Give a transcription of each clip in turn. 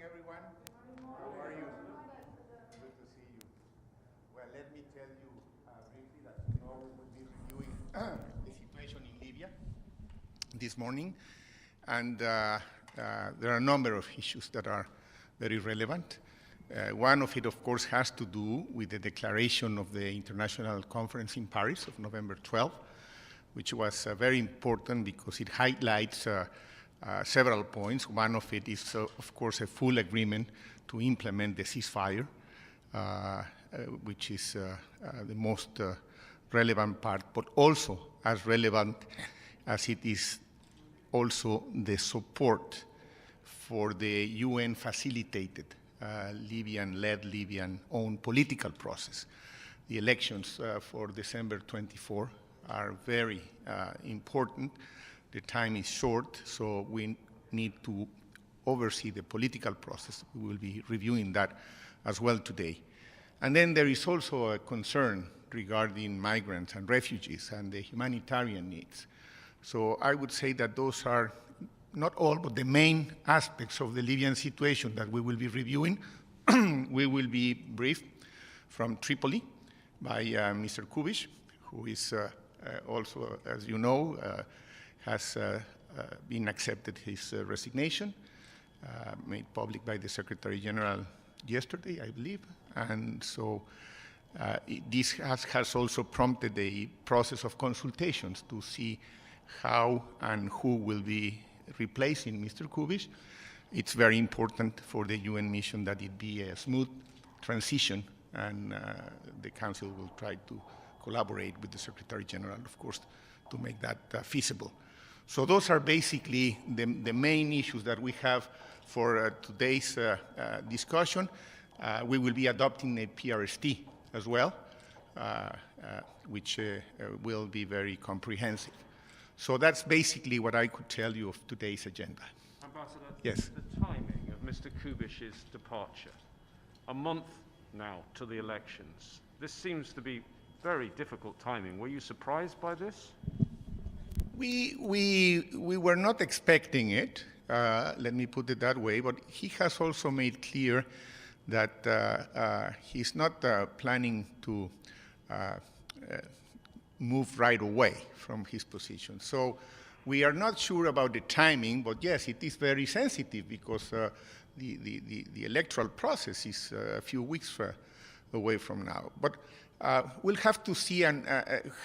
everyone. How are you? Good to see you. Well, let me tell you briefly that tomorrow we will be reviewing the situation in Libya this morning. And there are a number of issues that are very relevant. One of it, of course, has to do with the declaration of the International Conference in Paris of November 12, which was very important because it highlights several points. One of it is, of course, a full agreement to implement the ceasefire, which is the most relevant part, but also as relevant as it is also the support for the UN-facilitated Libyan-led, Libyan-owned political process. The elections for December 24 are very important. The time is short, so we need to oversee the political process. We will be reviewing that as well today. And then there is also a concern regarding migrants and refugees and the humanitarian needs. So I would say that those are not all, but the main aspects of the Libyan situation that we will be reviewing. We will be briefed from Tripoli by Mr. Kubish, who is also, as you know, has been accepted his resignation, made public by the Secretary General yesterday, I believe. And so this has also prompted a process of consultations to see how and who will be replacing Mr. Kubish. It's very important for the UN mission that it be a smooth transition, and the Council will try to collaborate with the Secretary General, of course, to make that feasible. So those are basically the main issues that we have for today's discussion. We will be adopting a PRST as well, which will be very comprehensive. So that's basically what I could tell you of today's agenda. Ambassador, yes. The timing of Mr. Kubish's departure, a month now to the elections, this seems to be very difficult timing. Were you surprised by this? We were not expecting it, let me put it that way, but he has also made clear that he's not planning to move right away from his position. So we are not sure about the timing, but yes, it is very sensitive because the electoral process is a few weeks away from now. But we'll have to see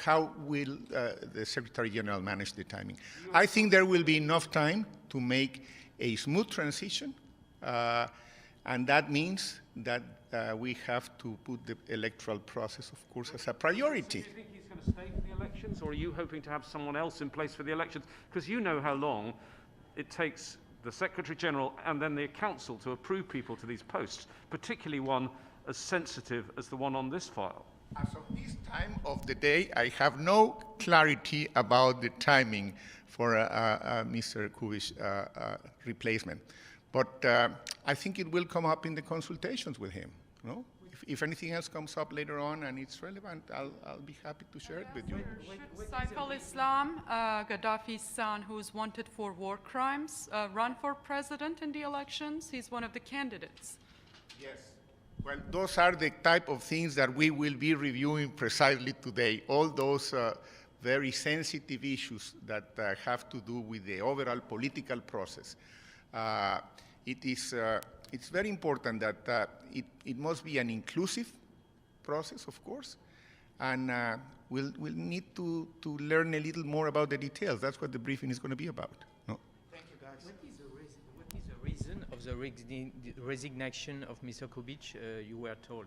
how will the Secretary General manage the timing. I think there will be enough time to make a smooth transition, and that means that we have to put the electoral process, of course, as a priority. Do you think he's going to stay for the elections, or are you hoping to have someone else in place for the elections? Because you know how long it takes the Secretary General and then the Council to approve people to these posts, particularly one as sensitive as the one on this file. As of this time of the day, I have no clarity about the timing for Mr. Kubish's replacement. But I think it will come up in the consultations with him. No? If anything else comes up later on and it's relevant, I'll be happy to share it with you. Saif al-Islam, Gaddafi's son, who's wanted for war crimes, run for president in the elections. He's one of the candidates. Yes. Well, those are the type of things that we will be reviewing precisely today. All those very sensitive issues that have to do with the overall political process. It's very important that it must be an inclusive process, of course, and we'll need to learn a little more about the details. That's what the briefing is going to be about. No? Thank you, guys. What is the reason of the resignation of Mr. Kubish, you were told?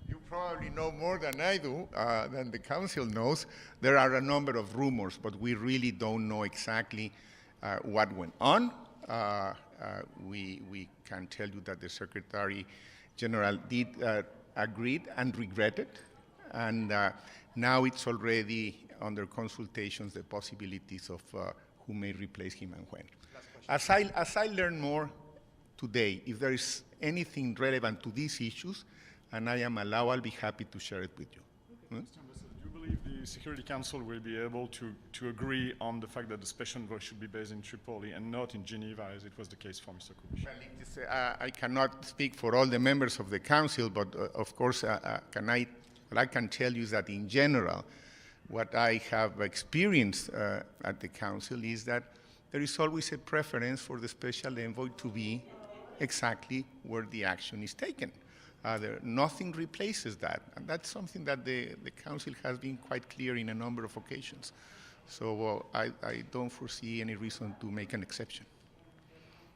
You probably know more than I do, than the Council knows. There are a number of rumors, but we really don't know exactly what went on. We can tell you that the Secretary General did agree and regretted, and now it's already under consultations the possibilities of who may replace him and when. As I learn more today, if there is anything relevant to these issues, and I am allowed, I'll be happy to share it with you. Okay. Mr. Ambassador, do you believe believe the Security Council will be able to agree on the fact that the special envoy should be based in Tripoli and not in Geneva, as it was the case for Mr. Kubic. Well, I cannot speak for all the members of the council, but of course, what I can tell you is that in general, what I have experienced at the council is that there is always a preference for the special envoy to be exactly where the action is taken. Nothing replaces that, and that's something that the council has been quite clear in a number of occasions. So I don't foresee any reason to make an exception.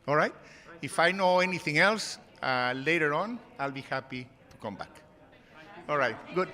All right? If I know anything else later on, I'll be happy to come back. All right, good.